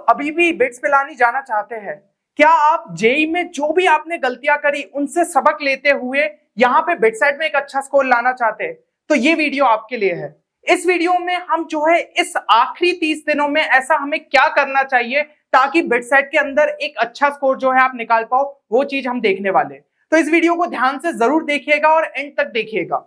अभी भी बिट्स पिलानी जाना चाहते हैं? क्या आप जेई में जो भी आपने गलतियां करी उनसे सबक लेते हुए यहाँ पे बिटसेट में एक अच्छा स्कोर लाना चाहते हैं? तो ये वीडियो आपके लिए है। इस वीडियो में हम जो है इस आखिरी 30 दिनों में ऐसा हमें क्या करना चाहिए ताकि बिटसेट के अंदर एक अच्छा स्कोर जो है आप निकाल पाओ, वो चीज हम देखने वाले। तो इस वीडियो को ध्यान से जरूर देखिएगा और एंड तक देखिएगा।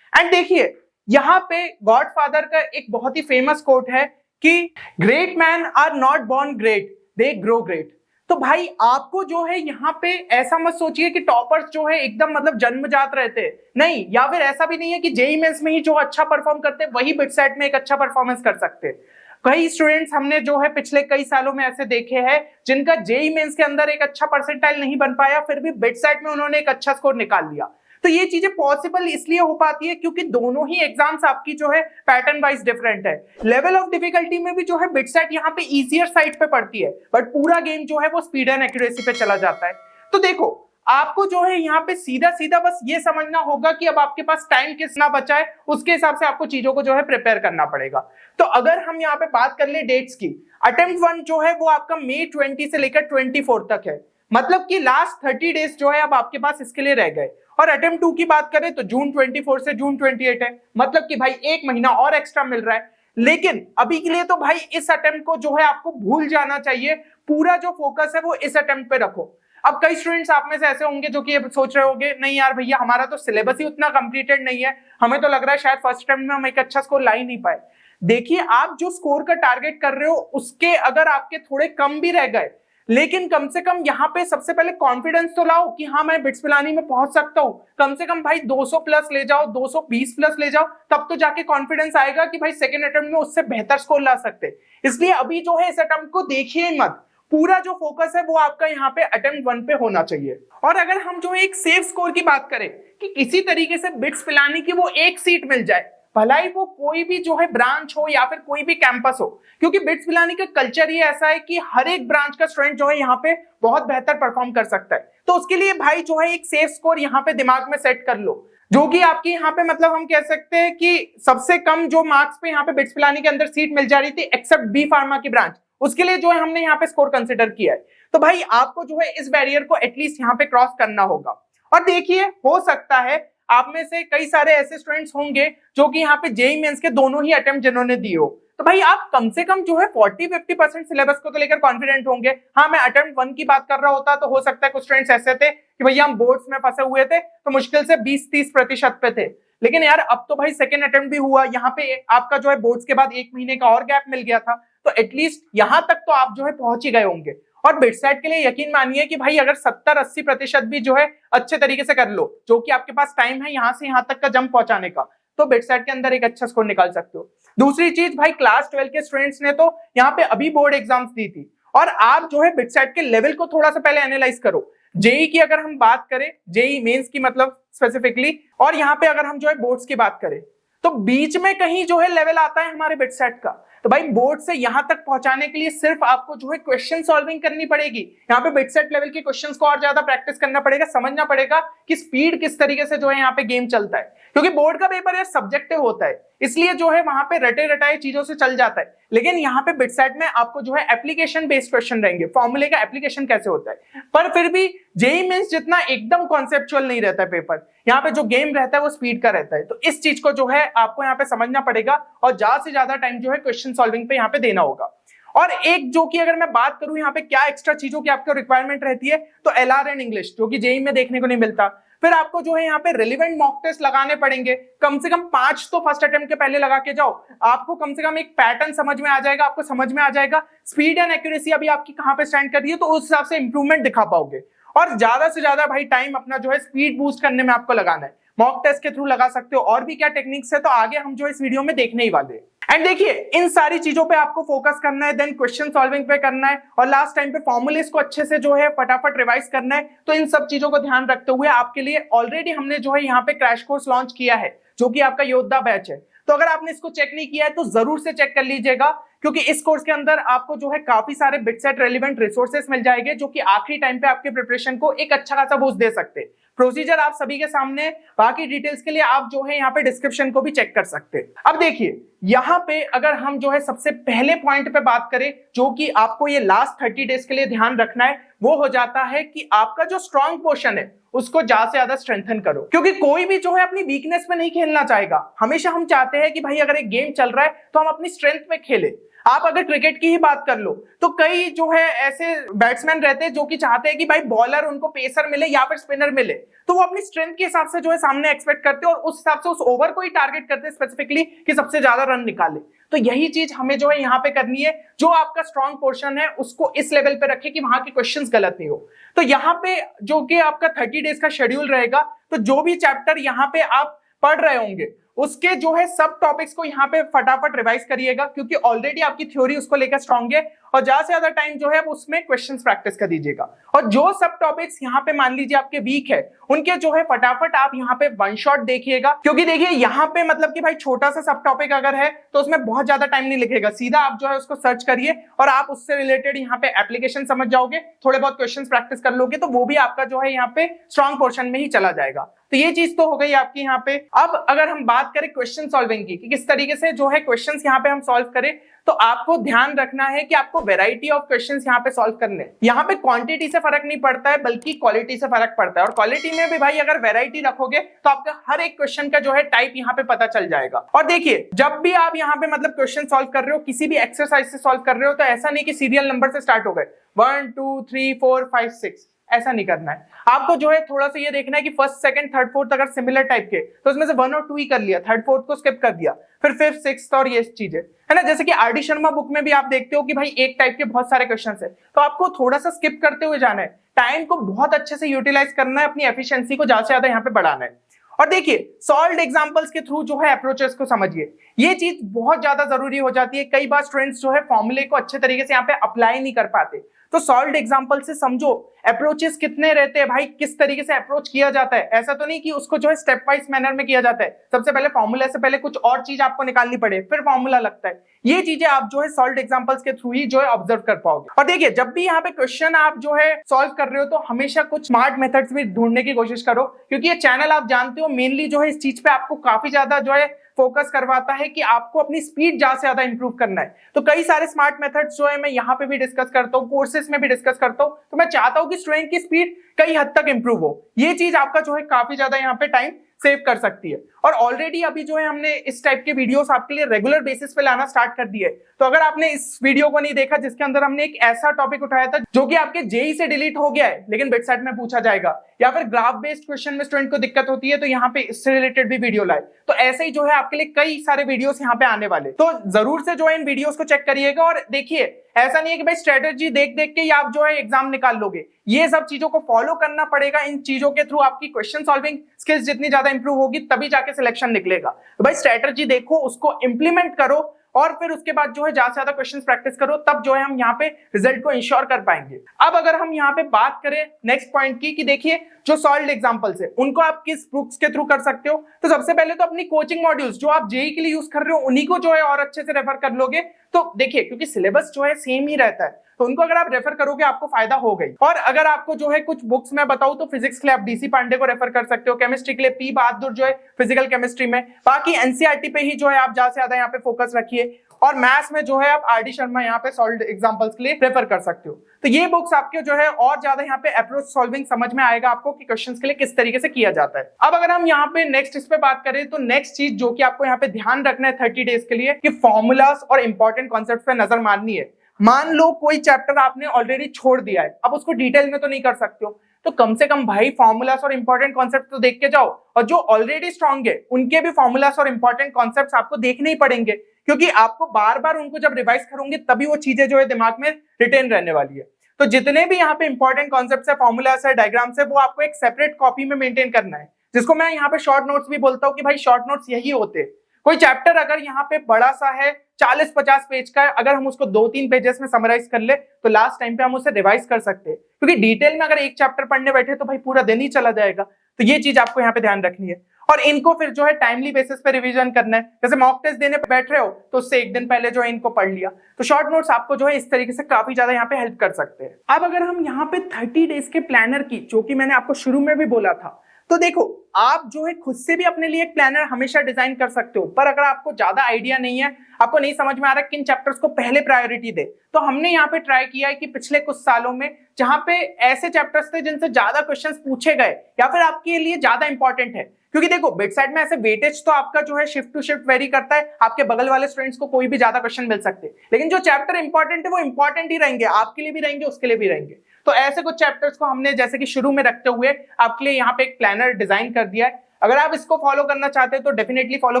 एंड देखिए, यहाँ पे गॉडफादर का एक बहुत ही फेमस कोट है कि great man are not born great, they grow great. तो भाई आपको जो है यहाँ पे ऐसा मत सोचिए कि टॉपर्स जो है एकदम मतलब जन्मजात रहते हैं, नहीं, या फिर ऐसा भी नहीं है कि जेई मेंस में ही जो अच्छा परफॉर्म करते हैं वही बिटसेट में एक अच्छा परफॉर्मेंस कर सकते हैं। कई स्टूडेंट्स हमने जो है पिछले कई सालों में ऐसे देखे हैं जिनका जेई मेंस के अंदर एक अच्छा परसेंटाइल नहीं बन पाया, फिर भी बिटसेट में उन्होंने एक अच्छा स्कोर निकाल लिया। तो ये चीजें पॉसिबल इसलिए हो पाती है क्योंकि दोनों ही एग्जाम्स आपकी जो है पैटर्न वाइज डिफरेंट है। लेवल ऑफ डिफिकल्टी में भी जो है बिटसेट यहाँ पे इजियर साइड पे पड़ती है, बट पूरा गेम जो है वो स्पीड एंड एक्यूरेसी पे चला जाता है। तो देखो, आपको जो है यहाँ पे सीधा सीधा बस ये समझना होगा कि अब आपके पास टाइम कितना बचा है, उसके हिसाब से आपको चीजों को जो है प्रिपेयर करना पड़ेगा। तो अगर हम यहाँ पे बात कर ले डेट्स की, अटेम्प्ट 1 जो है वो आपका मई 20 से लेकर 24 तक है, मतलब कि लास्ट 30 डेज जो है अब आपके पास इसके लिए रह गए। और अटेम्प्ट 2 की बात करें तो जून 24 से जून 28 है, मतलब कि भाई एक महीना और एक्स्ट्रा मिल रहा है। लेकिन अभी के लिए तो भाई इस अटेम्प्ट को जो है आपको भूल जाना चाहिए, पूरा जो फोकस है वो इस अटेम्प्ट पे रखो। अब कई स्टूडेंट्स आप में से ऐसे होंगे जो कि ये सोच रहे होंगे, नहीं यार भैया हमारा तो सिलेबस ही उतना कंप्लीटेड नहीं है, हमें तो लग रहा है शायद फर्स्ट अटेम्प्ट में हम एक अच्छा स्कोर ला ही नहीं पाए। देखिए, आप जो स्कोर का टारगेट कर रहे हो उसके अगर आपके थोड़े कम भी रह गए, लेकिन कम से कम यहाँ पे सबसे पहले कॉन्फिडेंस तो लाओ कि हाँ मैं बिट्स पिलानी में पहुंच सकता हूँ। कम से कम भाई 200 प्लस ले जाओ, 220 प्लस ले जाओ, तब तो जाके कॉन्फिडेंस आएगा कि भाई सेकंड अटेम्प्ट में उससे बेहतर स्कोर ला सकते। इसलिए अभी जो है इस अटेम्प्ट को देखिए मत, पूरा जो फोकस है वो आपका यहाँ पे अटेम्प्ट 1 पे होना चाहिए। और अगर हम जो एक सेफ स्कोर की बात करें कि किसी तरीके से बिट्स पिलानी की वो एक सीट मिल जाए, भलाई वो कोई भी जो है ब्रांच हो या फिर कोई भी कैंपस हो, क्योंकि बिट्स पिलानी का कल्चर ही ऐसा है कि हर एक ब्रांच का स्टूडेंट जो है यहाँ पे बहुत बेहतर परफॉर्म कर सकता है। तो उसके लिए भाई जो है एक सेफ स्कोर यहाँ पे दिमाग में सेट कर लो, जो कि आपकी यहाँ पे मतलब हम कह सकते हैं कि सबसे कम जो मार्क्स पे यहाँ पे बिट्स पिलानी के अंदर सीट मिल जा रही थी एक्सेप्ट बी फार्मा की ब्रांच, उसके लिए जो है हमने यहाँ पे स्कोर कंसिडर किया है। तो भाई आपको जो है इस बैरियर को एटलीस्ट यहाँ पे क्रॉस करना होगा। और देखिए, हो सकता है आप में से कई सारे ऐसे स्टूडेंट्स होंगे जो कि यहाँ पे जेई मेंस के दोनों ही अटेम्प्ट जिन्होंने दिए हो, तो भाई आप कम से कम जो है 40-50% सिलेबस को तो लेकर कॉन्फिडेंट होंगे। हाँ, मैं अटेम्प्ट 1 की बात कर रहा होता तो हो सकता है कुछ स्टूडेंट्स ऐसे थे कि भैया हम बोर्ड्स में फंसे हुए थे तो मुश्किल से 20-30% पे थे, लेकिन यार अब तो भाई सेकेंड अटेम्प्ट भी हुआ, यहाँ पे आपका जो है बोर्ड्स के बाद 1 महीने का और गैप मिल गया था, तो एटलीस्ट यहाँ तक तो आप जो है पहुंच ही गए होंगे। और बिटसेट के लिए यकीन मानिए कि भाई अगर 70-80% भी जो है अच्छे तरीके से कर लो, जो कि आपके पास टाइम है यहाँ से यहाँ तक का जंप पहुंचाने का, तो बिटसेट के अंदर एक अच्छा स्कोर निकाल सकते हो। दूसरी चीज भाई, क्लास 12 के स्टूडेंट्स ने तो यहाँ पे अभी बोर्ड एग्जाम्स दी थी, और आप जो है बिटसेट के लेवल को थोड़ा सा पहले एनालाइज करो। जेई की अगर हम बात करें, जेई मेंस की मतलब स्पेसिफिकली, और यहाँ पे अगर हम जो है बोर्ड्स की बात करें, तो बीच में कहीं जो है लेवल आता है हमारे बिटसेट का। तो भाई बोर्ड से यहां तक पहुंचाने के लिए सिर्फ आपको जो है क्वेश्चन सॉल्विंग करनी पड़ेगी। यहाँ पे बिटसेट लेवल के क्वेश्चंस को और ज्यादा प्रैक्टिस करना पड़ेगा, समझना पड़ेगा कि स्पीड किस तरीके से जो है यहाँ पे गेम चलता है, क्योंकि बोर्ड का पेपर यार सब्जेक्टिव होता है, इसलिए जो है वहां पे रटे रटाए चीजों से चल जाता है। लेकिन यहाँ पे बिटसेट में आपको जो है एप्लीकेशन बेस्ड क्वेश्चन रहेंगे, फॉर्मूले का एप्लीकेशन कैसे होता है, पर फिर भी जेई मींस जितना एकदम कॉन्सेप्चुअल नहीं रहता है पेपर, यहाँ पे जो गेम रहता है वो स्पीड का रहता है। तो इस चीज को जो है आपको यहाँ पे समझना पड़ेगा और ज्यादा से ज्यादा टाइम जो है क्वेश्चन सॉल्विंग पे यहाँ पे देना होगा। और एक जो कि अगर मैं बात करूं यहाँ पे क्या एक्स्ट्रा चीजों की आपको रिक्वायरमेंट रहती है, तो एलआर एंड इंग्लिश, जो कि जेई में देखने को नहीं मिलता। फिर आपको जो है यहाँ पे रिलेवेंट मॉक टेस्ट लगाने पड़ेंगे, कम से कम 5 तो फर्स्ट अटेम्प्ट के पहले लगा के जाओ, आपको कम से कम एक पैटर्न समझ में आ जाएगा, आपको समझ में आ जाएगा स्पीड एंड एक्यूरेसी अभी आपकी कहाँ पे स्टैंड कर रही है, तो उस हिसाब से इंप्रूवमेंट दिखा पाओगे। और ज्यादा से ज्यादा भाई टाइम अपना जो है स्पीड बूस्ट करने में आपको लगाना है, मॉक टेस्ट के थ्रू लगा सकते हो, और भी क्या टेक्निक्स है तो आगे हम जो इस वीडियो में देखने ही वाले हैं। एंड देखिए, इन सारी चीजों पे आपको फोकस करना है, देन क्वेश्चन सॉल्विंग पे करना है, और लास्ट टाइम पे फॉर्मूलेस को अच्छे से जो है फटाफट रिवाइज करना है। तो इन सब चीजों को ध्यान रखते हुए आपके लिए ऑलरेडी हमने जो है यहाँ पे क्रैश कोर्स लॉन्च किया है, जो कि आपका योद्धा बैच है। तो अगर आपने इसको चेक नहीं किया है तो जरूर से चेक कर लीजिएगा, क्योंकि इस कोर्स के अंदर आपको जो है काफी सारे बिटसेट रेलिवेंट रिसोर्सेस मिल जाएंगे, जो कि आखिरी टाइम पे आपके प्रिपरेशन को एक अच्छा खासा बूस्ट दे सकते हैं। प्रोसीजर आप सभी के सामने, बाकी डिटेल्स के लिए आप जो है यहाँ पे डिस्क्रिप्शन को भी चेक कर सकते हैं। अब देखिए यहाँ पे अगर हम जो है सबसे पहले पॉइंट पे बात करें जो कि आपको ये लास्ट 30 डेज के लिए ध्यान रखना है, वो हो जाता है कि आपका जो स्ट्रॉन्ग पोर्शन है उसको ज्यादा से ज्यादा स्ट्रेंथन करो, क्योंकि कोई भी जो है अपनी वीकनेस में नहीं खेलना चाहेगा। हमेशा हम चाहते हैं कि भाई अगर एक गेम चल रहा है तो हम अपनी स्ट्रेंथ में खेले। आप अगर क्रिकेट की ही बात कर लो तो कई जो है ऐसे बैट्समैन रहते हैं जो कि चाहते हैं कि भाई बॉलर उनको पेसर मिले या फिर स्पिनर मिले, तो वो अपनी स्ट्रेंथ के हिसाब से जो है सामने एक्सपेक्ट करते हैं और उस हिसाब से उस ओवर को ही टारगेट करते हैं स्पेसिफिकली कि सबसे ज्यादा रन निकाले। तो यही चीज हमें जो है यहाँ पे करनी है, जो आपका स्ट्रॉन्ग पोर्शन है उसको इस लेवल पे रखे कि वहां के क्वेश्चंस गलत नहीं हो। तो यहाँ पे जो कि आपका 30 डेज का शेड्यूल रहेगा, तो जो भी चैप्टर यहाँ पे आप पढ़ रहे होंगे उसके जो है सब टॉपिक्स को यहाँ पे फटाफट रिवाइज करिएगा, क्योंकि ऑलरेडी आपकी थ्योरी उसको लेकर स्ट्रॉन्ग है और ज्यादा से ज्यादा टाइम जो है उसमें क्वेश्चंस प्रैक्टिस कर दीजिएगा। और जो सब टॉपिक्स यहाँ पे मान लीजिए आपके वीक है उनके जो है फटाफट आप यहाँ पे वन शॉट देखिएगा, क्योंकि देखिए यहाँ पे मतलब कि भाई छोटा सा सब टॉपिक अगर है तो उसमें बहुत ज्यादा टाइम नहीं लिखेगा, सीधा आप जो है उसको सर्च करिए और आप उससे रिलेटेड यहाँ पे एप्लीकेशन समझ जाओगे, थोड़े बहुत क्वेश्चन प्रैक्टिस कर लोगे तो वो भी आपका जो है यहाँ पे स्ट्रॉन्ग पोर्शन में ही चला जाएगा। तो ये चीज तो हो गई आपकी यहाँ पे। अब अगर हम बात करें क्वेश्चन सॉल्विंग की कि किस तरीके से जो है क्वेश्चंस यहाँ पे हम सॉल्व करें, तो आपको ध्यान रखना है कि आपको वैरायटी ऑफ क्वेश्चंस यहाँ पे सॉल्व करने हैं। यहाँ पे क्वांटिटी से फर्क नहीं पड़ता है बल्कि क्वालिटी से फर्क पड़ता है, और क्वालिटी में भी भाई अगर वैरायटी रखोगे तो आपका हर एक क्वेश्चन का जो है टाइप यहाँ पे पता चल जाएगा। और देखिए जब भी आप यहाँ पे मतलब क्वेश्चन सॉल्व कर रहे हो, किसी भी एक्सरसाइज से सॉल्व कर रहे हो, तो ऐसा नहीं कि सीरियल नंबर से स्टार्ट हो गए 1 2 3 4 5 6, ऐसा नहीं करना है। आपको जो है थोड़ा सा ये देखना है कि फर्स्ट सेकंड थर्ड फोर्थ अगर सिमिलर टाइप के तो उसमें से 1 और 2 ही कर लिया, थर्ड फोर्थ को स्किप कर दिया, फिर फिफ्थ सिक्स्थ और ये चीजें है ना। जैसे कि आर डी शर्मा बुक में भी आप देखते हो कि भाई एक टाइप के बहुत सारे क्वेश्चन है, तो आपको थोड़ा सा स्किप करते हुए जाना है, टाइम को बहुत अच्छे से यूटिलाइज करना है, अपनी एफिशिएंसी को ज्यादा से ज्यादा यहाँ पे बढ़ाना है। और देखिए सॉल्व्ड एग्जांपल्स के थ्रू जो है अप्रोचेस को समझिए, ये चीज बहुत ज्यादा जरूरी हो जाती है। कई बार स्टूडेंट्स जो है फॉर्मूले को अच्छे तरीके से यहाँ पे अप्लाई नहीं कर पाते, तो सॉल्व्ड एग्जांपल से समझो अप्रोचेस कितने रहते हैं भाई, किस तरीके से अप्रोच किया जाता है। ऐसा तो नहीं कि उसको जो है स्टेप वाइज मैनर में किया जाता है, सबसे पहले फॉर्मूला से पहले कुछ और चीज आपको निकालनी पड़े फिर फॉर्मूला लगता है। ये चीजें आप जो है सॉल्व्ड एग्जांपल्स के थ्रू ही जो है ऑब्जर्व कर पाओगे। और देखिए जब भी यहाँ पे क्वेश्चन आप जो है सॉल्व कर रहे हो तो हमेशा कुछ स्मार्ट मेथड्स भी ढूंढने की कोशिश करो, क्योंकि ये चैनल आप जानते हो मेनली जो है इस चीज पे आपको काफी ज्यादा जो है फोकस करवाता है कि आपको अपनी स्पीड ज्यादा से ज्यादा इंप्रूव करना है। तो कई सारे स्मार्ट मेथड्स जो है मैं यहाँ पे भी डिस्कस करता हूँ, कोर्सेज में भी डिस्कस करता हूँ, तो मैं चाहता हूँ कि स्टूडेंट की स्पीड कई हद तक इंप्रूव हो। ये चीज आपका जो है काफी ज्यादा यहाँ पे टाइम सेव कर सकती है। और ऑलरेडी अभी जो है हमने इस टाइप के वीडियोस आपके लिए रेगुलर बेसिस पे लाना स्टार्ट कर दिए, तो अगर आपने इस वीडियो को नहीं देखा जिसके अंदर हमने एक ऐसा टॉपिक उठाया था जो कि आपके जेई से डिलीट हो गया है लेकिन बिटसेट में पूछा जाएगा, या फिर ग्राफ बेस्ड क्वेश्चन में स्टूडेंट को दिक्कत होती है तो यहाँ पे इससे रिलेटेड भी वीडियो लाए, तो ऐसे ही जो है आपके लिए कई सारे वीडियोस यहाँ पे आने वाले, तो जरूर से जो है इन वीडियोस को चेक करिएगा। और देखिए ऐसा नहीं है कि भाई स्ट्रेटेजी देख देख के ही आप जो है एग्जाम निकाल लोगे, ये सब चीजों को फॉलो करना पड़ेगा। इन चीजों के थ्रू आपकी क्वेश्चन सॉल्विंग स्किल्स जितनी ज्यादा इंप्रूव होगी तभी जाके सिलेक्शन निकलेगा। तो भाई स्ट्रेटेजी देखो, उसको इंप्लीमेंट करो और फिर उसके बाद जो है ज्यादा से ज्यादा क्वेश्चंस प्रैक्टिस करो, तब जो है हम यहाँ पे रिजल्ट को इंश्योर कर पाएंगे। अब अगर हम यहाँ पे बात करें नेक्स्ट पॉइंट की कि देखिए जो सॉल्व्ड एग्जांपल्स है उनको आप किस बुक्स के थ्रू कर सकते हो, तो सबसे पहले तो अपनी कोचिंग मॉड्यूल्स जो आप जेई के लिए यूज कर रहे हो उन्हीं को जो है और अच्छे से रेफर कर लोगे। तो देखिए क्योंकि सिलेबस जो है सेम ही रहता है तो उनको अगर आप रेफर करोगे आपको फायदा हो गई। और अगर आपको जो है कुछ बुक्स में बताऊं तो फिजिक्स के लिए आप डीसी पांडे को रेफर कर सकते हो, केमिस्ट्री के लिए पी बहादुर जो है फिजिकल केमिस्ट्री में, बाकी एनसीईआरटी पे ही जो है आप ज्यादा से ज्यादा यहाँ पे फोकस रखिए। और मैथ्स में जो है आप आर डी शर्मा यहाँ पे सॉल्व्ड एग्जांपल्स के लिए रेफर कर सकते हो। तो ये बुक्स आपके जो है और ज्यादा यहाँ पे अप्रोच सॉल्विंग समझ में आएगा आपको कि क्वेश्चंस के लिए किस तरीके से किया जाता है। अब अगर हम यहाँ पे नेक्स्ट इस पे बात करें तो नेक्स्ट चीज जो कि आपको यहाँ पे ध्यान रखना है 30 डेज के लिए कि फॉर्मूलाज और इंपॉर्टेंट कॉन्सेप्ट पे नजर मारनी है। मान लो कोई चैप्टर आपने ऑलरेडी छोड़ दिया है, अब उसको डिटेल में तो नहीं कर सकते हो, तो कम से कम भाई फॉर्मूलास और इंपॉर्टेंट कॉन्सेप्ट तो देख के जाओ, और जो ऑलरेडी स्ट्रांग है उनके भी फॉर्मूलास और इंपॉर्टेंट कॉन्सेप्ट्स आपको देखने ही पड़ेंगे, क्योंकि आपको बार बार उनको जब रिवाइज करोगे तभी वो चीजें जो है दिमाग में रिटेन रहने वाली है। तो जितने भी यहाँ पे इंपॉर्टेंट कॉन्सेप्ट्स है, फॉर्मूलास है, डायग्राम्स है, वो आपको एक सेपरेट कॉपी में मेंटेन करना है, जिसको मैं यहाँ पे शॉर्ट नोट्स भी बोलता हूँ कि भाई शॉर्ट नोट्स यही होते हैं। कोई चैप्टर अगर यहाँ पे बड़ा सा है 40-50 पेज का है, अगर हम उसको 2-3 पेजेस में समराइज कर ले तो लास्ट टाइम पे हम उसे रिवाइज कर सकते हैं, क्योंकि डिटेल में अगर एक चैप्टर पढ़ने बैठे तो भाई पूरा दिन ही चला जाएगा। तो ये चीज आपको यहाँ पे ध्यान रखनी है, और इनको फिर जो है टाइमली बेसिस पे रिवीजन करना है। जैसे मॉक टेस्ट देने पे बैठ रहे हो तो उससे एक दिन पहले जो है इनको पढ़ लिया, तो शॉर्ट नोट्स आपको जो है इस तरीके से काफी ज्यादा यहाँ पे हेल्प कर सकते हैं। अब अगर हम यहाँ पे 30 डेज के प्लानर की, जो कि मैंने आपको शुरू में भी बोला था, तो देखो, आप जो है खुद से भी अपने लिए एक प्लानर हमेशा डिजाइन कर सकते हो, पर अगर आपको ज्यादा आइडिया नहीं है, आपको नहीं समझ में आ रहा किन चैप्टर्स को पहले प्रायोरिटी दे, तो हमने यहाँ पे ट्राई किया है कि पिछले कुछ सालों में जहां पे ऐसे चैप्टर्स थे जिनसे ज्यादा क्वेश्चंस पूछे गए या फिर आपके लिए ज्यादा इंपॉर्टेंट है, क्योंकि देखो बेडसाइड में ऐसे वेटेज तो आपका जो है शिफ्ट टू शिफ्ट वेरी करता है, आपके बगल वाले स्टूडेंट्स को कोई भी ज्यादा क्वेश्चन मिल सकते हैं, लेकिन जो चैप्टर इंपॉर्टेंट है वो इंपॉर्टेंट ही रहेंगे, आपके लिए भी रहेंगे, उसके लिए भी रहेंगे। तो ऐसे कुछ चैप्टर्स को हमने जैसे कि शुरू में रखते हुए आपके लिए यहाँ पे एक प्लानर डिजाइन कर दिया है। अगर आप इसको फॉलो करना चाहते हैं तो डेफिनेटली फॉलो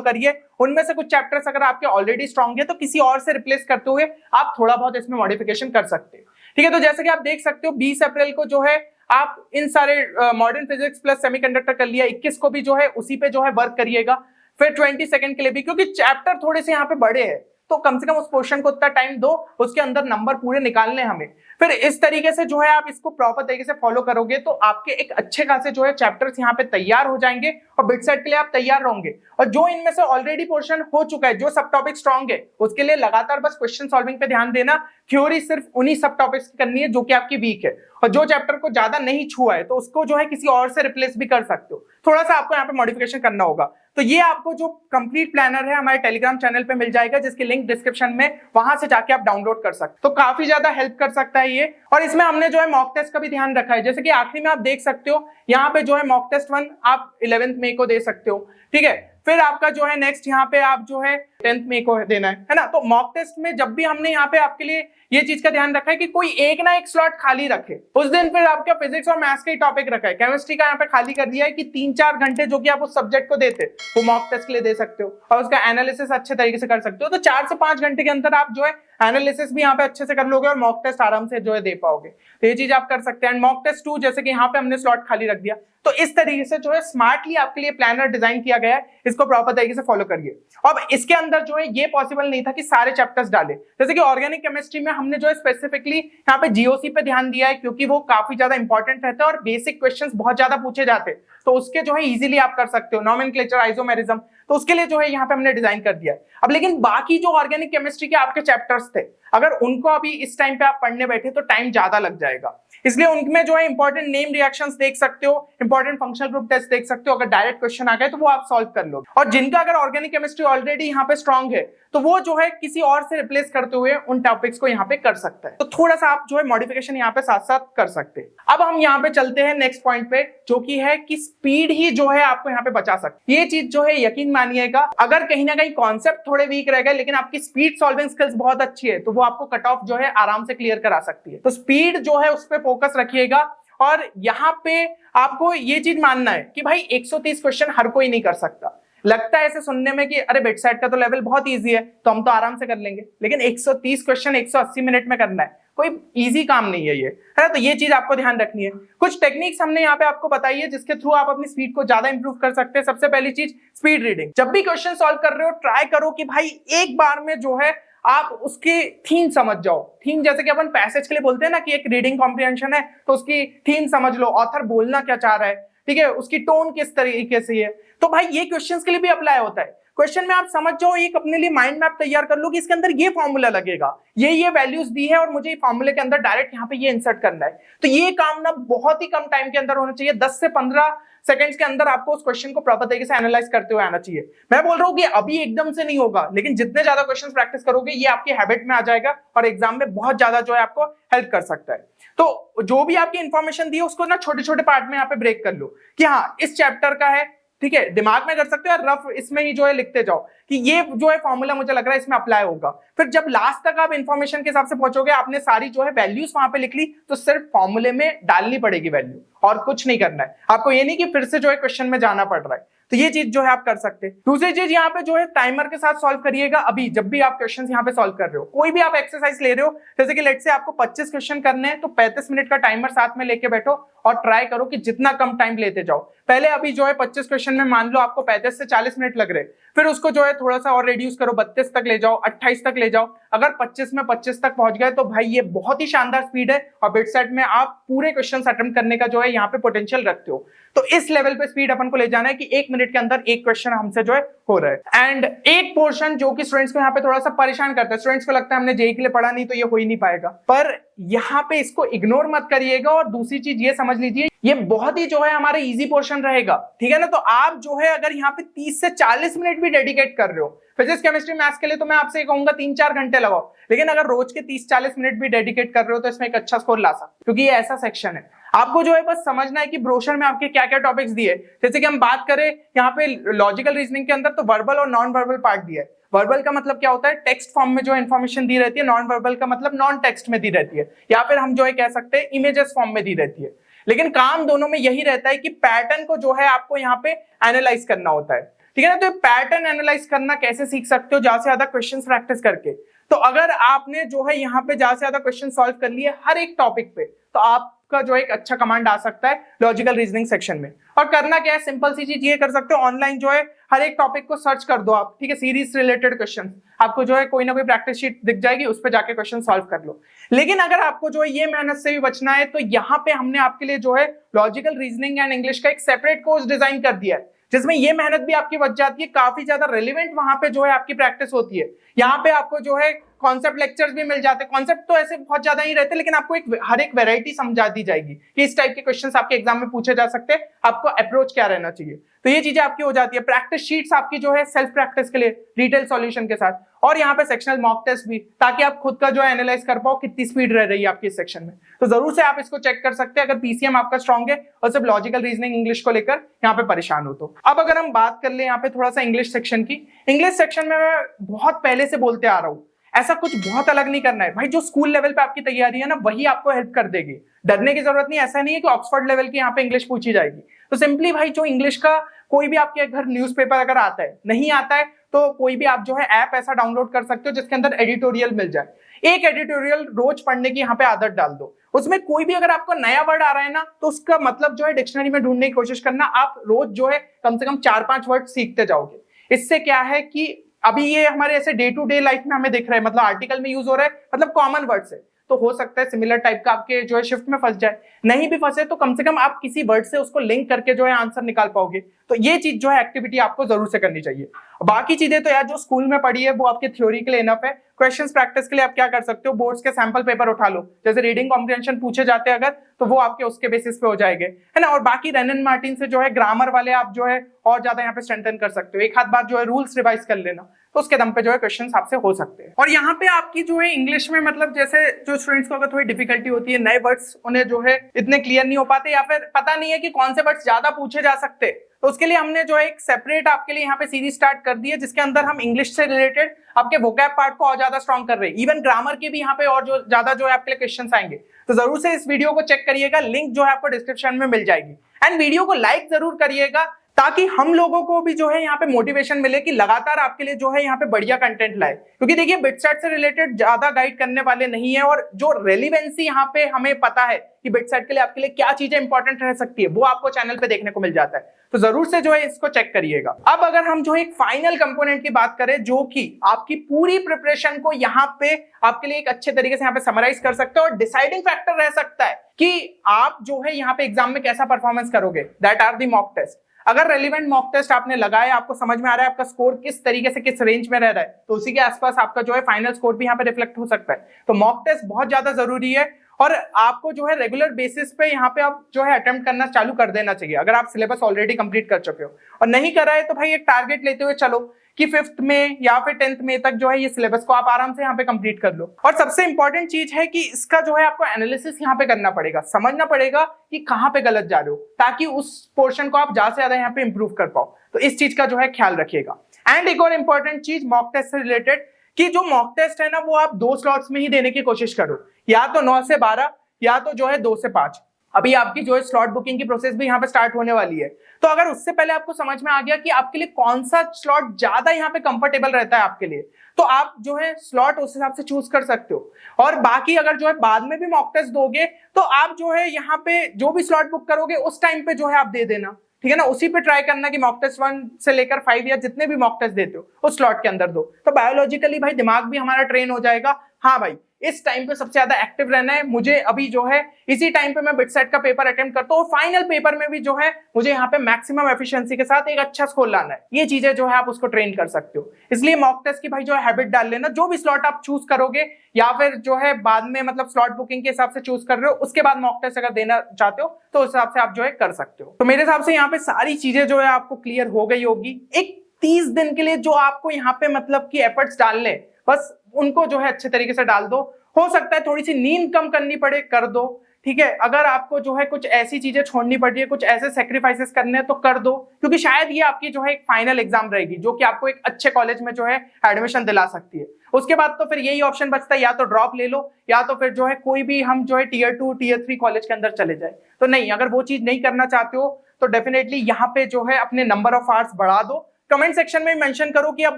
करिए। उनमें से कुछ चैप्टर्स अगर आपके ऑलरेडी स्ट्रांग है तो किसी और से रिप्लेस करते हुए आप थोड़ा बहुत इसमें मॉडिफिकेशन कर सकते हैं। ठीक है, तो जैसे कि आप देख सकते हो 20 अप्रैल को जो है आप इन सारे मॉडर्न फिजिक्स प्लस सेमीकंडक्टर कर लिया, 21 को भी जो है उसी पे जो है वर्क करिएगा, फिर 22 के लिए भी, क्योंकि चैप्टर थोड़े से यहाँ पे बड़े हैं तो कम से कम उस पोर्शन को उतना टाइम दो, उसके अंदर नंबर पूरे निकालने हमें। फिर इस तरीके से जो है आप इसको प्रॉपर तरीके से फॉलो करोगे तो आपके एक अच्छे खासे जो है चैप्टर्स यहाँ पे तैयार हो जाएंगे और बिटसेट के लिए आप तैयार रहोगे। और जो इनमें से ऑलरेडी पोर्शन हो चुका है, जो सब टॉपिक स्ट्रांग है, उसके लिए लगातार बस क्वेश्चन सॉल्विंग पे ध्यान देना। थ्योरी सिर्फ उन्हीं सब टॉपिक्स की करनी है जो कि आपकी वीक है, और जो चैप्टर को ज्यादा नहीं छुआ है तो उसको जो है किसी और से रिप्लेस भी कर सकते हो, थोड़ा सा आपको यहाँ पे मॉडिफिकेशन करना होगा। तो ये आपको जो कंप्लीट प्लानर है हमारे टेलीग्राम चैनल पे मिल जाएगा, जिसकी लिंक डिस्क्रिप्शन में, वहां से जाके आप डाउनलोड कर सकते हो। तो काफी ज्यादा हेल्प कर सकता है ये। और इसमें हमने जो है मॉक टेस्ट का भी ध्यान रखा है, जैसे कि आखिरी में आप देख सकते हो यहाँ पे जो है मॉक टेस्ट 1 आप 11 मई को दे सकते हो। ठीक है, फिर आपका जो है नेक्स्ट यहाँ पे आप जो है 10 मई को देना है ना। तो मॉक टेस्ट में जब भी हमने यहाँ पे आपके लिए ये चीज का ध्यान रखा है कि कोई एक ना एक स्लॉट खाली रखे उस दिन। फिर आपका फिजिक्स और मैथ्स का ही टॉपिक रखा है, केमिस्ट्री का यहाँ पे खाली कर दिया है कि 3-4 घंटे जो कि आप उस सब्जेक्ट को देते वो मॉक टेस्ट के लिए दे सकते हो और उसका एनालिसिस अच्छे तरीके से कर सकते हो। तो 4 से 5 घंटे के अंदर आप जो है एनालिसिस भी यहाँ पे अच्छे से कर लोगे और मॉक टेस्ट आराम से जो है दे पाओगे। तो ये चीज आप कर सकते हैं। एंड मॉक टेस्ट 2 जैसे कि यहाँ पे हमने स्लॉट खाली रख दिया, तो इस तरीके से जो है स्मार्टली आपके लिए प्लानर डिजाइन किया गया है, इसको प्रॉपर तरीके से फॉलो करिए। अब इसके अंदर जो है ये पॉसिबल नहीं था कि सारे चैप्टर्स डाले, जैसे कि ऑर्गेनिक केमिस्ट्री में हमने जो है स्पेसिफिकली यहाँ पे जीओसी पे ध्यान दिया है, क्योंकि वो काफी ज्यादा इंपॉर्टेंट रहता है और बेसिक क्वेश्चंस बहुत ज्यादा पूछे जाते हैं, तो उसके जो है इजीली आप कर सकते हो। नॉमेनक्लेचर, आइसोमेरिज्म, तो उसके लिए जो है यहाँ पे हमने डिजाइन कर दिया है। अब लेकिन बाकी जो ऑर्गेनिक केमिस्ट्री के आपके चैप्टर्स थे, अगर उनको अभी इस टाइम पे आप पढ़ने बैठे तो टाइम ज्यादा लग जाएगा, इसलिए उनमें जो है इंपॉर्टेंट नेम रिएक्शंस देख सकते हो, इंपॉर्टेंट फंक्शनल ग्रुप टेस्ट देख सकते हो। अगर डायरेक्ट क्वेश्चन आ गए तो वो आप सॉल्व कर लोगे। और जिनका अगर ऑर्गेनिक केमिस्ट्री ऑलरेडी यहाँ पे स्ट्रांग है तो वो जो है किसी और से रिप्लेस करते हुए उन टॉपिक्स को यहाँ पे कर सकता है। तो थोड़ा सा आप जो है मॉडिफिकेशन यहाँ पे साथ साथ कर सकते हैं। अब हम यहाँ पे चलते हैं नेक्स्ट पॉइंट पे, जो कि है कि स्पीड ही जो है आपको यहाँ पे बचा सकती है। ये चीज जो है यकीन मानिएगा, अगर कहीं ना कहीं कॉन्सेप्ट थोड़े वीक रह गए लेकिन आपकी स्पीड सॉल्विंग स्किल्स बहुत अच्छी है तो वो आपको कट ऑफ जो है आराम से क्लियर करा सकती है। तो स्पीड जो है उस पर फोकस रखिएगा। और यहाँ पे आपको ये चीज मानना है कि भाई 130 क्वेश्चन हर कोई नहीं कर सकता। लगता है ऐसे सुनने में कि अरे बेडसाइड का तो लेवल बहुत इजी है तो हम तो आराम से कर लेंगे, लेकिन 130 क्वेश्चन 180 मिनट में करना है, कोई इजी काम नहीं है ये, है ना। तो ये चीज आपको ध्यान रखनी है। कुछ टेक्निक्स हमने यहाँ पे आपको बताई है जिसके थ्रू आप अपनी स्पीड को ज्यादा इंप्रूव कर सकते हैं। सबसे पहली चीज स्पीड रीडिंग। जब भी क्वेश्चन सॉल्व कर रहे हो ट्राई करो कि भाई एक बार में जो है आप उसकी थीम समझ जाओ। थीम जैसे कि अपन पैसेज के लिए बोलते हैं ना कि एक रीडिंग कॉम्प्रिहेंशन है तो उसकी थीम समझ लो, ऑथर बोलना क्या चाह रहा है, ठीक है, उसकी टोन किस तरीके से है। तो भाई ये क्वेश्चंस के लिए भी अप्लाई होता है। क्वेश्चन में आप समझ जाओ, एक अपने लिए माइंड मैप तैयार कर लो कि इसके अंदर ये फॉर्मूला लगेगा, ये वैल्यूज दी है और मुझे फॉर्मूले के अंदर डायरेक्ट यहाँ पे ये इंसर्ट करना है। तो ये काम ना बहुत ही कम टाइम के अंदर होना चाहिए, 10 से 15 सेकंड्स के अंदर आपको उस क्वेश्चन को प्रॉपर तरीके से एनालाइज करते हुए आना चाहिए। मैं बोल रहा हूँ कि अभी एकदम से नहीं होगा, लेकिन जितने ज्यादा क्वेश्चंस प्रैक्टिस करोगे ये आपकी हैबिट में आ जाएगा और एग्जाम में बहुत ज्यादा जो है आपको हेल्प कर सकता है। तो जो भी आपकी इंफॉर्मेशन दी है उसको ना छोटे छोटे पार्ट में यहाँ पे ब्रेक कर लो कि हाँ इस चैप्टर का है, ठीक है, दिमाग में कर सकते हो और रफ इसमें ही जो है लिखते जाओ कि ये जो है फॉर्मूला मुझे लग रहा है इसमें अप्लाई होगा। फिर जब लास्ट तक आप इंफॉर्मेशन के हिसाब से पहुंचोगे, आपने सारी जो है वैल्यूज वहां पे लिख ली, तो सिर्फ फॉर्मूले में डालनी पड़ेगी वैल्यू और कुछ नहीं करना है आपको। ये नहीं कि फिर से जो है क्वेश्चन में जाना पड़ रहा है। तो ये चीज जो है आप कर सकते हैं। दूसरी चीज यहाँ पे जो है टाइमर के साथ सॉल्व करिएगा। अभी जब भी आप क्वेश्चन यहाँ पे सॉल्व कर रहे हो, कोई भी आप एक्सरसाइज ले रहे हो, जैसे कि लेट से आपको 25 क्वेश्चन करने हैं तो 35 मिनट का टाइमर साथ में लेके बैठो और ट्राई करो कि जितना कम टाइम लेते जाओ। पहले अभी जो है 25 क्वेश्चन में मान लो आपको 35 से 40 मिनट लग रहे, फिर उसको जो है थोड़ा सा और रिड्यूस करो, 32 तक ले जाओ, 28 तक ले जाओ। अगर 25 में 25 तक पहुंच गए तो भाई ये बहुत ही शानदार स्पीड है और बिटसेट में आप पूरे क्वेश्चन अटेम्प्ट करने का जो है यहाँ पे पोटेंशियल रखते हो। तो इस लेवल पे स्पीड अपन को ले जाना है कि 1 मिनट के अंदर एक क्वेश्चन हमसे जो है हो रहा है। एंड एक पोर्शन जो कि स्टूडेंट्स को यहाँ पे थोड़ा सा परेशान करता है, स्टूडेंट्स को लगता है हमने जेईई के लिए पढ़ा नहीं तो ये हो ही नहीं पाएगा, पर यहाँ पे इसको इग्नोर मत करिएगा। और दूसरी चीज ये समझ लीजिए, ये बहुत ही जो है हमारा इजी पोर्शन रहेगा, ठीक है ना। तो आप जो है अगर यहाँ पे 30 से 40 मिनट भी डेडिकेट कर रहे हो फिजिक्स केमिस्ट्री मैथ्स के लिए, तो मैं आपसे कहूंगा 3-4 घंटे लगाओ। लेकिन अगर रोज के 30-40 मिनट भी डेडिकेट कर रहे हो तो इसमें एक अच्छा स्कोर ला सकते, क्योंकि ये ऐसा सेक्शन है। आपको जो है बस समझना है कि ब्रोशर में आपके क्या क्या टॉपिक्स दिए। जैसे कि हम बात करें यहाँ पे लॉजिकल रीजनिंग के अंदर, तो वर्बल और नॉन वर्बल पार्ट दिया है। वर्बल का मतलब क्या होता है, टेक्स्ट फॉर्म में जो इन्फॉर्मेशन दी रहती है। नॉन वर्बल का मतलब नॉन टेक्स्ट में दी रहती है, या फिर हम जो है कह सकते हैं इमेजेस फॉर्म में दी रहती है। लेकिन काम दोनों में यही रहता है कि पैटर्न को जो है आपको यहाँ पे एनालाइज करना होता है, ठीक है ना। तो पैटर्न एनालाइज करना कैसे सीख सकते हो, ज्यादा से ज्यादा क्वेश्चन प्रैक्टिस करके। तो अगर आपने जो है यहाँ पे ज्यादा से ज्यादा क्वेश्चन सॉल्व कर लिए हर एक टॉपिक पे, तो आपका जो एक अच्छा कमांड आ सकता है लॉजिकल रीजनिंग सेक्शन में। और करना क्या है, सिंपल सी चीज ये कर सकते हो, ऑनलाइन जो है हर एक टॉपिक को सर्च कर दो आप, ठीक है। सीरीज रिलेटेड क्वेश्चन आपको जो है कोई ना कोई प्रैक्टिस शीट दिख जाएगी, उस पर जाके क्वेश्चन सॉल्व कर लो। लेकिन अगर आपको जो है ये मेहनत से भी बचना है, तो यहाँ पे हमने आपके लिए जो है लॉजिकल रीजनिंग एंड इंग्लिश का एक सेपरेट कोर्स डिजाइन कर दिया है, जिसमें ये मेहनत भी आपकी बच जाती है, काफी ज्यादा रेलिवेंट वहां पे जो है आपकी प्रैक्टिस होती है। यहाँ पे आपको जो है कॉन्सेप्ट लेक्चर्स भी मिल जाते हैं। कॉन्सेप्ट तो ऐसे बहुत ज्यादा ही रहते, लेकिन आपको हर एक वैरायटी समझा दी जाएगी कि इस टाइप के क्वेश्चंस आपके एग्जाम में पूछे जा सकते हैं, आपको अप्रोच क्या रहना चाहिए। तो ये चीजें आपकी हो जाती है। प्रैक्टिस शीट्स आपकी जो है सेल्फ प्रैक्टिस के लिए डिटेल सॉल्यूशन के साथ, और यहाँ पे सेक्शनल मॉक टेस्ट भी, ताकि आप खुद का जो है एनालाइज कर पाओ कितनी स्पीड रह रही है आपकी इस सेक्शन में। तो जरूर से आप इसको चेक कर सकते हैं अगर पीसीएम आपका स्ट्रॉन्ग है और सिर्फ लॉजिकल रीजनिंग इंग्लिश को लेकर यहाँ पे परेशान हो तो। अब अगर हम बात कर ले यहाँ पे थोड़ा सा इंग्लिश सेक्शन की, इंग्लिश सेक्शन में मैं बहुत पहले से बोलते आ रहा हूँ, ऐसा कुछ बहुत अलग नहीं करना है भाई। जो स्कूल लेवल पे आपकी तैयारी है ना, वही आपको हेल्प कर देगी। डरने की जरूरत नहीं। ऐसा नहीं है कि ऑक्सफोर्ड लेवल की यहाँ पे इंग्लिश पूछी जाएगी। तो सिंपली भाई जो इंग्लिश का कोई भी आपके घर न्यूज़पेपर अगर आता है, नहीं आता है तो कोई भी आप जो है ऐप ऐसा डाउनलोड कर सकते हो जिसके अंदर एडिटोरियल मिल जाए। एक एडिटोरियल रोज पढ़ने की यहाँ पे आदत डाल दो। उसमें कोई भी अगर आपको नया वर्ड आ रहा है ना, तो उसका मतलब जो है डिक्शनरी में ढूंढने की कोशिश करना। आप रोज जो है कम से कम 4-5 वर्ड सीखते जाओगे। इससे क्या है कि अभी ये हमारे ऐसे डे टू डे लाइफ में हमें दिख रहा है, मतलब आर्टिकल में यूज हो रहा है, मतलब कॉमन वर्ड्स है। तो हो सकता है सिमिलर टाइप का आपके जो है शिफ्ट में फंस जाए। नहीं भी फंसे तो कम से कम आप किसी वर्ड से उसको लिंक करके जो है आंसर निकाल पाओगे। तो ये चीज जो है एक्टिविटी आपको जरूर से करनी चाहिए। बाकी चीजें तो यार जो स्कूल में पढ़ी है वो आपके थ्योरी के लिए इनफ है। क्वेश्चंस प्रैक्टिस के लिए आप क्या कर सकते हो, बोर्ड्स के सैंपल पेपर उठा लो। जैसे रीडिंग कॉम्प्रिहेंशन पूछे जाते हैं अगर, तो वो आपके उसके बेसिस पे हो जाएंगे, है ना। और बाकी रेन एंड मार्टिन से जो है ग्रामर वाले आप जो है और ज्यादा यहाँ पे स्ट्रेंथन कर सकते हो। एक हाथ बार जो है रूल्स रिवाइज कर लेना, तो उसके दम पे जो है क्वेश्चंस आपसे हो सकते हैं। और यहाँ पे आपकी जो है इंग्लिश में मतलब जैसे जो स्टूडेंट्स को अगर थोड़ी डिफिकल्टी होती है, नए वर्ड्स उन्हें जो है इतने क्लियर नहीं हो पाते, या फिर पता नहीं है कि कौन से वर्ड्स ज्यादा पूछे जा सकते, तो उसके लिए हमने जो है एक सेपरेट आपके लिए यहाँ पे सीरीज स्टार्ट कर दी है, जिसके अंदर हम इंग्लिश से रिलेटेड आपके वोकैब पार्ट को और ज्यादा स्ट्रॉन्ग कर रहे हैं। इवन ग्रामर के भी यहाँ पे और जो ज्यादा जो है आपके लिए क्वेश्चंस आएंगे। तो जरूर से इस वीडियो को चेक करिएगा, लिंक जो है आपको डिस्क्रिप्शन में मिल जाएगी। एंड वीडियो को लाइक जरूर करिएगा, ताकि हम लोगों को भी जो है यहाँ पे मोटिवेशन मिले कि लगातार आपके लिए जो है यहाँ पे बढ़िया कंटेंट लाए। क्योंकि देखिए बिटसेट से रिलेटेड ज्यादा गाइड करने वाले नहीं है, और जो रेलिवेंसी यहाँ पे हमें पता है कि बिटसेट के लिए आपके लिए क्या चीजें इंपॉर्टेंट रह सकती है, वो आपको चैनल पे देखने को मिल जाता है। तो जरूर से जो है इसको चेक करिएगा। अब अगर हम जो एक फाइनल कंपोनेंट की बात करें, जो कि आपकी पूरी प्रिपरेशन को यहाँ पे आपके लिए एक अच्छे तरीके से यहाँ पे समराइज कर सकते हो और डिसाइडिंग फैक्टर रह सकता है कि आप जो है यहाँ पे एग्जाम में कैसा परफॉर्मेंस करोगे, that are the mock test. अगर रेलिवेंट मॉक टेस्ट आपने लगाया, आपको समझ में आ रहा है आपका स्कोर किस तरीके से किस रेंज में रह रहा है, तो उसी के आसपास आपका जो है फाइनल स्कोर भी यहाँ पे रिफ्लेक्ट हो सकता है। तो मॉक टेस्ट बहुत ज्यादा जरूरी है, और आपको जो है रेगुलर बेसिस पे यहाँ पे आप जो है अटेम्प्ट करना चालू कर देना चाहिए। अगर आप सिलेबस ऑलरेडी कंप्लीट कर चुके हो, और नहीं कर रहे तो भाई एक टारगेट लेते हुए चलो कि 5th में या फिर 10th में तक जो है ये सिलेबस को आप आराम से यहाँ पे कंप्लीट कर लो। और सबसे इंपॉर्टेंट चीज है कि इसका जो है आपको एनालिसिस यहाँ पे करना पड़ेगा, समझना पड़ेगा कि कहाँ पे गलत जा रहे हो, ताकि उस पोर्शन को आप ज्यादा से ज्यादा यहाँ पे इंप्रूव कर पाओ। तो इस चीज का जो है ख्याल रखिएगा। एंड एक और इंपॉर्टेंट चीज मॉक टेस्ट से रिलेटेड, कि जो मॉक टेस्ट है ना वो आप 2 स्लॉट्स में ही देने की कोशिश करो, या तो 9 से 12 या तो जो है 2 से 5। अभी आपकी जो है स्लॉट बुकिंग की प्रोसेस भी यहाँ पे स्टार्ट होने वाली है। तो अगर उससे पहले आपको समझ में आ गया कि आपके लिए कौन सा स्लॉट ज्यादा यहाँ पे कंफर्टेबल रहता है आपके लिए, तो आप जो है स्लॉट उस हिसाब से चूज कर सकते हो। और बाकी अगर जो है बाद में भी मॉक टेस्ट दोगे, तो आप जो है यहाँ पे जो भी स्लॉट बुक करोगे उस टाइम पे जो है आप दे देना, ठीक है ना। उसी पे ट्राई करना कि मॉक टेस्ट 1 से लेकर 5 या जितने भी मॉक टेस्ट देते हो उस स्लॉट के अंदर दो। तो बायोलॉजिकली भाई दिमाग भी हमारा ट्रेन हो जाएगा, हाँ भाई इस टाइम पे सबसे ज्यादा एक्टिव रहना है। मुझे अभी जो है इसी टाइम पे मैं बिटसेट का पेपर अटेम्प्ट करता हूँ और फाइनल पेपर में भी जो है मुझे यहाँ पे मैक्सिमम एफिशिएंसी के साथ एक अच्छा स्कोर लाना है। ये चीजें जो है आप उसको ट्रेन कर सकते हो। इसलिए मॉक टेस्ट की भाई जो है हैबिट डाल लेना। जो भी स्लॉट आप चूज करोगे या फिर जो है बाद में मतलब स्लॉट बुकिंग के हिसाब से चूज कर रहे हो, उसके बाद मॉक टेस्ट अगर देना चाहते हो तो उस हिसाब से आप जो है कर सकते हो। तो मेरे हिसाब से यहाँ पे सारी चीजें जो है आपको क्लियर हो गई होगी। एक 30 दिन के लिए जो आपको यहाँ पे मतलब कि एफर्ट्स डालने, बस उनको जो है अच्छे तरीके से डाल दो। हो सकता है थोड़ी सी नींद कम करनी पड़े, कर दो, ठीक है। अगर आपको जो है कुछ ऐसी चीजें छोड़नी पड़ रही है, कुछ ऐसे सेक्रीफाइसेस करने हैं तो कर दो, क्योंकि शायद ये आपकी जो है एक फाइनल एग्जाम रहेगी जो कि आपको एक अच्छे कॉलेज में जो है एडमिशन दिला सकती है। उसके बाद तो फिर यही ऑप्शन बचता है, या तो ड्रॉप ले लो या तो फिर जो है कोई भी हम जो है टियर 2 टियर 3 कॉलेज के अंदर चले जाए। तो नहीं, अगर वो चीज नहीं करना चाहते हो तो डेफिनेटली यहाँ पे जो है अपने नंबर ऑफ आवर्स बढ़ा दो। कमेंट सेक्शन में मेंशन करो कि अब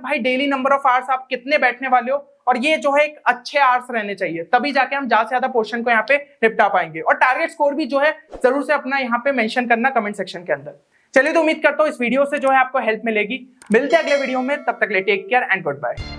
भाई डेली नंबर ऑफ आवर्स आप कितने बैठने वाले हो, और ये जो है एक अच्छे आवर्स रहने चाहिए, तभी जाके हम ज्यादा से ज्यादा पोर्शन को यहाँ पे निपटा पाएंगे। और टारगेट स्कोर भी जो है जरूर से अपना यहाँ पे मेंशन करना कमेंट सेक्शन के अंदर। चलिए, तो उम्मीद करता हूँ इस वीडियो से जो है आपको हेल्प मिलेगी। मिलते हैं अगले वीडियो में, तब तक ले take care and good bye.